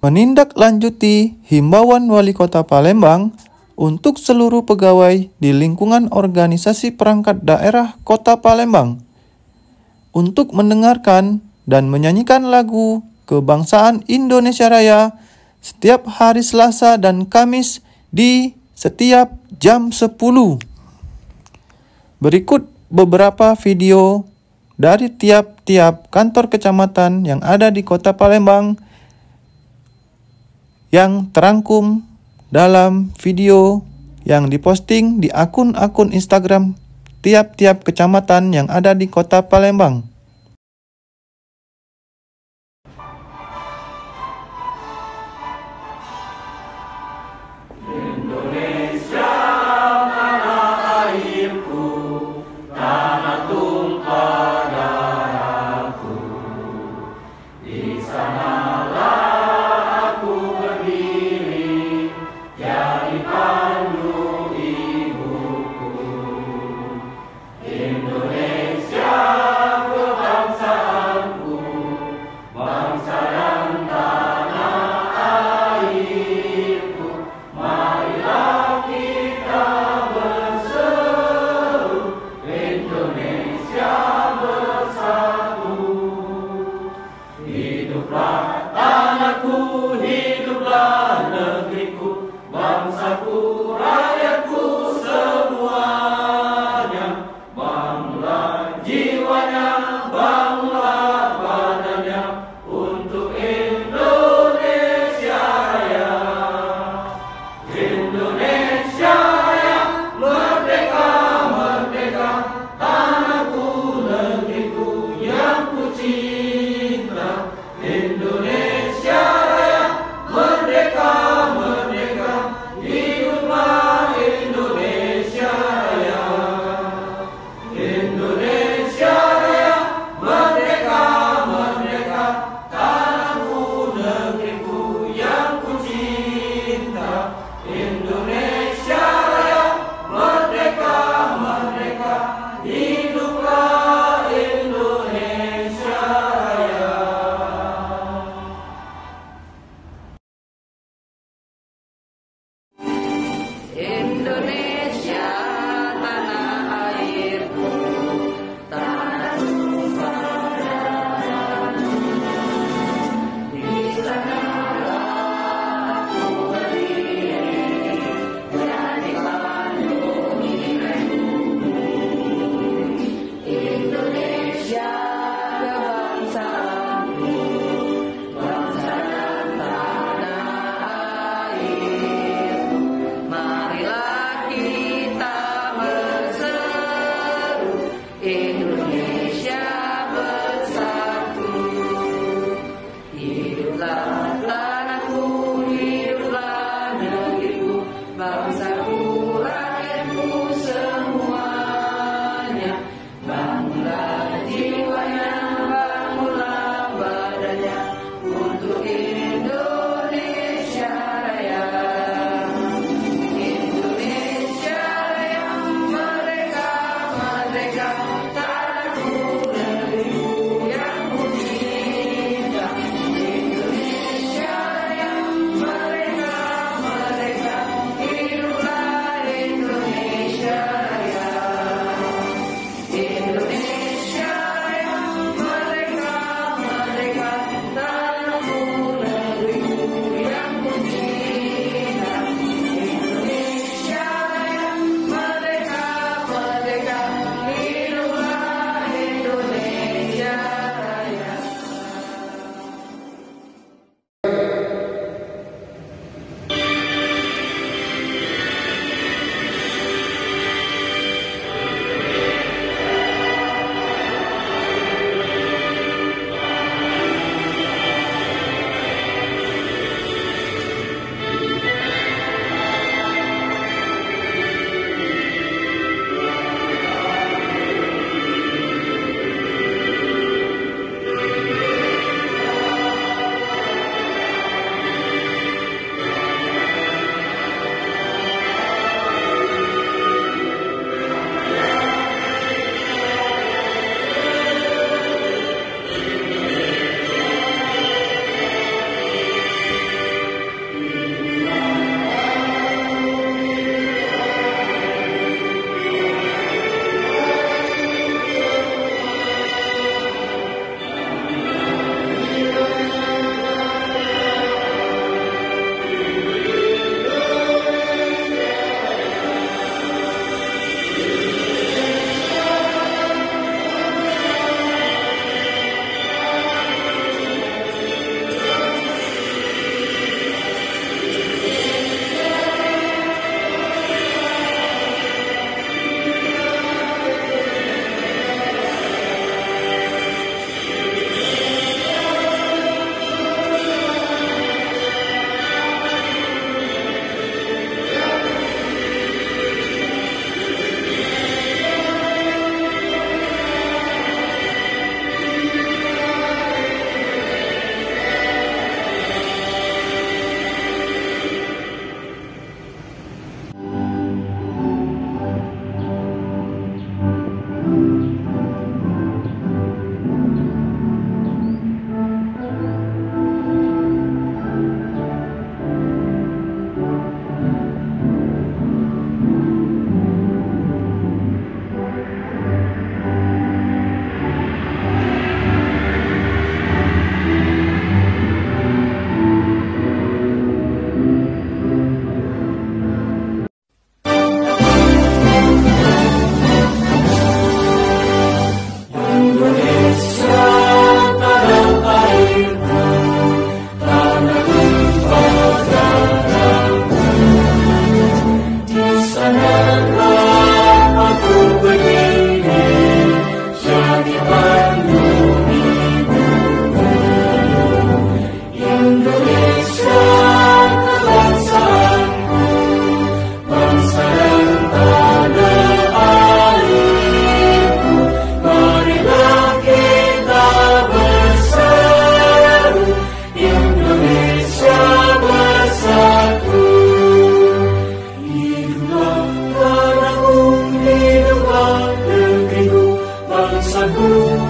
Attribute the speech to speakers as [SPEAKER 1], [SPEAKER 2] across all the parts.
[SPEAKER 1] menindaklanjuti himbauan Wali Kota Palembang untuk seluruh pegawai di lingkungan organisasi perangkat daerah Kota Palembang untuk mendengarkan dan menyanyikan lagu kebangsaan Indonesia Raya setiap hari Selasa dan Kamis di setiap jam 10. Berikut beberapa video dari tiap-tiap kantor kecamatan yang ada di Kota Palembang yang terangkum dalam video yang diposting di akun-akun Instagram tiap-tiap kecamatan yang ada di Kota Palembang.
[SPEAKER 2] Indonesia.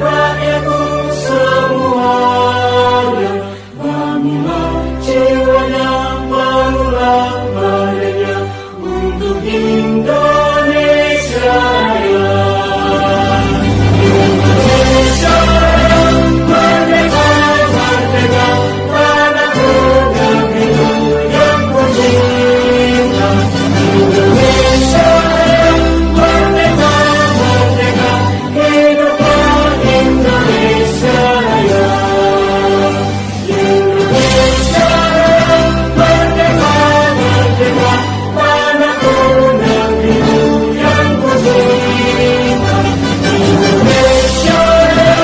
[SPEAKER 2] rakyatku semuanya, bangunlah jiwanya, bangunlah badannya untuk Indonesia Raya. Indonesia Raya, merdeka, merdeka, tanahku negeriku yang ku cinta. Indonesia Raya, merdeka, merdeka, hiduplah Indonesia Raya. Indonesia Raya, merdeka, merdeka, tanahku negeriku yang ku cinta. Indonesia Raya,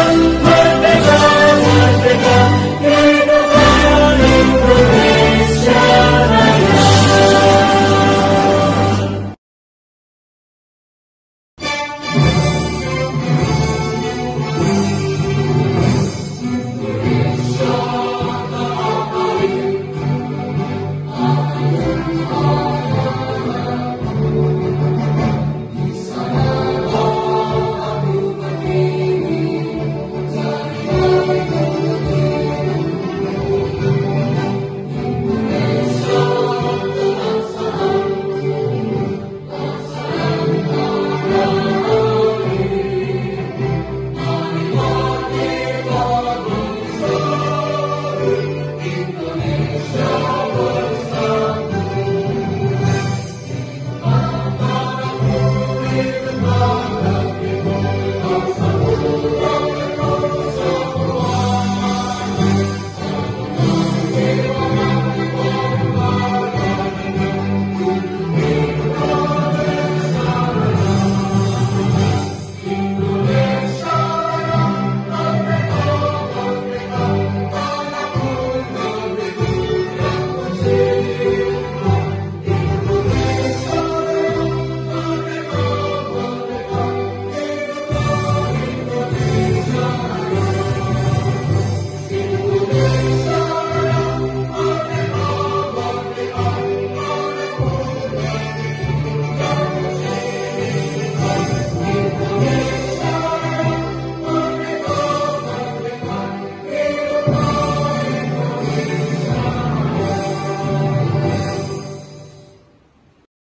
[SPEAKER 2] merdeka, merdeka, hiduplah Indonesia Raya.